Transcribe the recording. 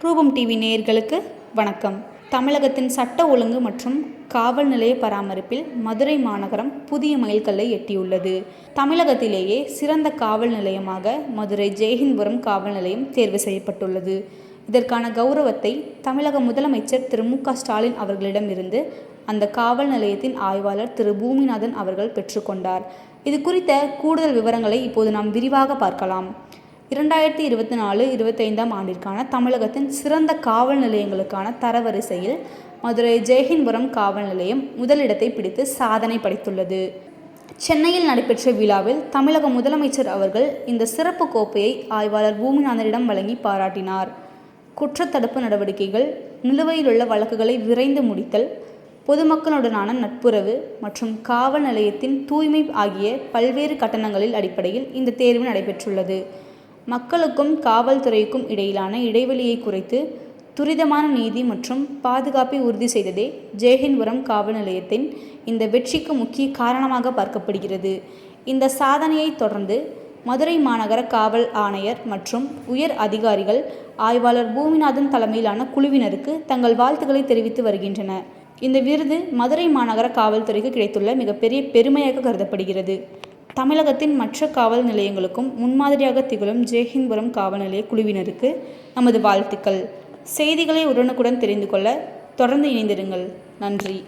ரூபம் டிவி நேயர்களுக்கு வணக்கம். தமிழகத்தின் சட்ட ஒழுங்கு மற்றும் காவல் நிலைய பராமரிப்பில் மதுரை மாநகரம் புதிய மைல்கல்லை எட்டியுள்ளது. தமிழகத்திலேயே சிறந்த காவல் நிலையமாக மதுரை ஜெய்ஹிந்த்புரம் காவல் நிலையம் தேர்வு செய்யப்பட்டுள்ளது. இதற்கான கௌரவத்தை தமிழக முதலமைச்சர் திரு மு.க.ஸ்டாலின் அவர்களிடமிருந்து அந்த காவல் நிலையத்தின் ஆய்வாளர் திரு பூமிநாதன் அவர்கள் பெற்றுக்கொண்டார். இது குறித்த கூடுதல் விவரங்களை இப்போது நாம் விரிவாக பார்க்கலாம். 2024-25 ஆண்டிற்கான தமிழகத்தின் சிறந்த காவல் நிலையங்களுக்கான தரவரிசையில் மதுரை ஜெய்ஹிந்த்புரம் காவல் நிலையம் முதலிடத்தை பிடித்து சாதனை படைத்துள்ளது. சென்னையில் நடைபெற்ற விழாவில் தமிழக முதலமைச்சர் அவர்கள் இந்த சிறப்பு கோப்பையை ஆய்வாளர் பூமிநாதனிடம் வழங்கி பாராட்டினார். குற்றத்தடுப்பு நடவடிக்கைகள், நிலுவையிலுள்ள வழக்குகளை விரைந்து முடித்தல், பொதுமக்களுடனான நட்புறவு மற்றும் காவல் நிலையத்தின் தூய்மை ஆகிய பல்வேறு கட்டணங்களில் அடிப்படையில் இந்த தேர்வு நடைபெற்றுள்ளது. மக்களுக்கும் காவல்துறைக்கும் இடையிலான இடைவெளியை குறைத்து துரிதமான நீதி மற்றும் பாதுகாப்பை உறுதி செய்ததே ஜெய்ஹிந்த்புரம் காவல் நிலையத்தின் இந்த வெற்றிக்கு முக்கிய காரணமாக பார்க்கப்படுகிறது. இந்த சாதனையை தொடர்ந்து மதுரை மாநகர காவல் ஆணையர் மற்றும் உயர் அதிகாரிகள் ஆய்வாளர் பூமிநாதன் தலைமையிலான குழுவினருக்கு தங்கள் வாழ்த்துக்களை தெரிவித்து வருகின்றனர். இந்த விருது மதுரை மாநகர காவல்துறைக்கு கிடைத்துள்ள மிகப்பெரிய பெருமையாக கருதப்படுகிறது. தமிழகத்தின் மற்ற காவல் நிலையங்களுக்கும் முன்மாதிரியாக திகழும் ஜெய்ஹிந்த்புரம் காவல் நிலைய குழுவினருக்கு நமது வாழ்த்துக்கள். செய்திகளை உடனுக்குடன் தெரிந்து கொள்ள தொடர்ந்து இணைந்திருங்கள். நன்றி.